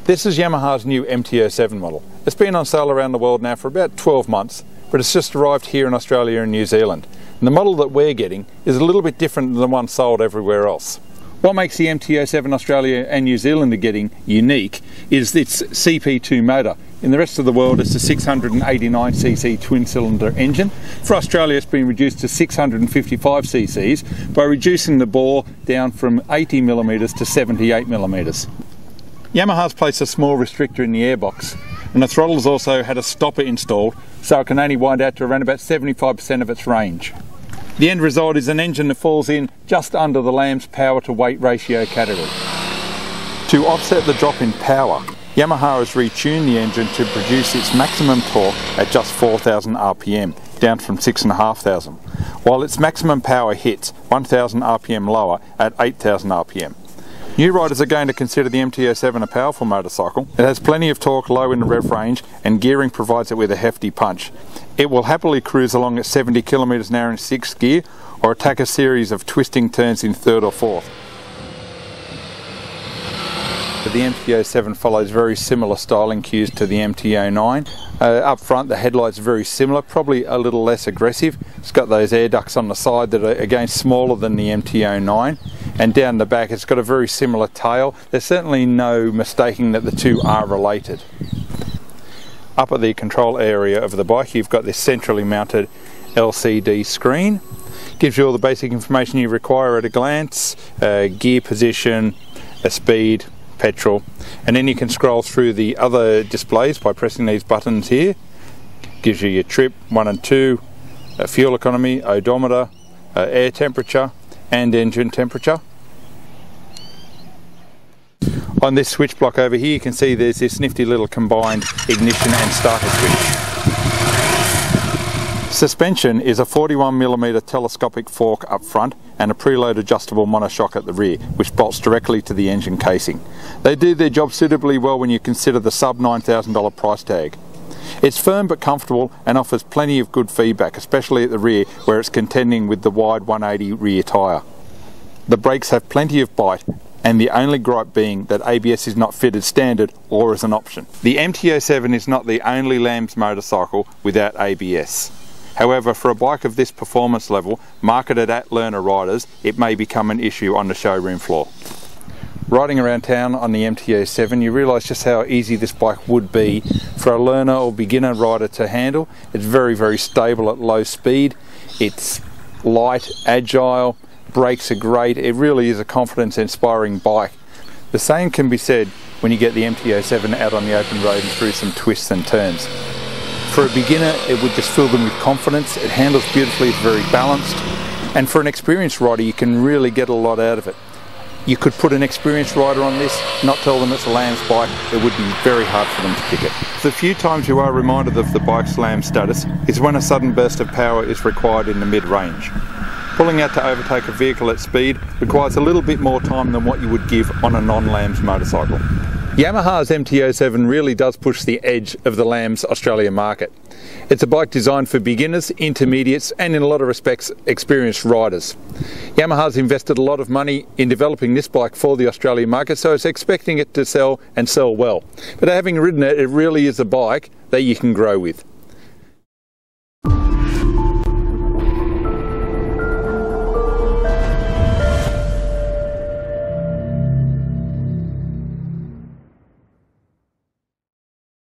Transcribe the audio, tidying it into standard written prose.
This is Yamaha's new MT07 model. It's been on sale around the world now for about 12 months, but it's just arrived here in Australia and New Zealand. And the model that we're getting is a little bit different than the one sold everywhere else. What makes the MT07 Australia and New Zealand are getting unique is its CP2 motor. In the rest of the world it's a 689cc twin-cylinder engine. For Australia it's been reduced to 655cc's by reducing the bore down from 80mm to 78mm. Yamaha's placed a small restrictor in the airbox, and the throttle's also had a stopper installed so it can only wind out to around about 75% of its range. The end result is an engine that falls in just under the Lamb's power to weight ratio category. To offset the drop in power, Yamaha has retuned the engine to produce its maximum torque at just 4,000 RPM, down from 6,500, while its maximum power hits 1,000 RPM lower at 8,000 RPM. New riders are going to consider the MT07 a powerful motorcycle. It has plenty of torque low in the rev range, and gearing provides it with a hefty punch. It will happily cruise along at 70 km an hour in 6th gear, or attack a series of twisting turns in 3rd or 4th. The MT07 follows very similar styling cues to the MT09. Up front the headlights are very similar, probably a little less aggressive. It's got those air ducts on the side that are again smaller than the MT09, and down the back it's got a very similar tail. There's certainly no mistaking that the two are related. Up at the control area of the bike you've got this centrally mounted LCD screen. Gives you all the basic information you require at a glance, gear position, speed, petrol, and then you can scroll through the other displays by pressing these buttons here. Gives you your trip 1 and 2, fuel economy, odometer, air temperature and engine temperature. On this switch block over here you can see there's this nifty little combined ignition and starter switch. Suspension is a 41mm telescopic fork up front and a preload adjustable monoshock at the rear, which bolts directly to the engine casing. They do their job suitably well when you consider the sub $9,000 price tag. It's firm but comfortable and offers plenty of good feedback, especially at the rear where it's contending with the wide 180 rear tyre. The brakes have plenty of bite, and the only gripe being that ABS is not fitted standard or as an option. The MT07 is not the only Lamb's motorcycle without ABS. However, for a bike of this performance level, marketed at learner riders, it may become an issue on the showroom floor. Riding around town on the MT07, you realise just how easy this bike would be for a learner or beginner rider to handle. It's very, very stable at low speed. It's light, agile, brakes are great. It really is a confidence-inspiring bike. The same can be said when you get the MT07 out on the open road and through some twists and turns. For a beginner, it would just fill them with confidence. It handles beautifully, it's very balanced, and for an experienced rider you can really get a lot out of it. You could put an experienced rider on this, not tell them it's a Lamb's bike, it would be very hard for them to pick it. The few times you are reminded of the bike's Lamb status is when a sudden burst of power is required in the mid-range. Pulling out to overtake a vehicle at speed requires a little bit more time than what you would give on a non-Lamb's motorcycle. Yamaha's MT07 really does push the edge of the Lamb's Australia market. It's a bike designed for beginners, intermediates and in a lot of respects experienced riders. Yamaha's invested a lot of money in developing this bike for the Australian market, so it's expecting it to sell and sell well. But having ridden it, it really is a bike that you can grow with.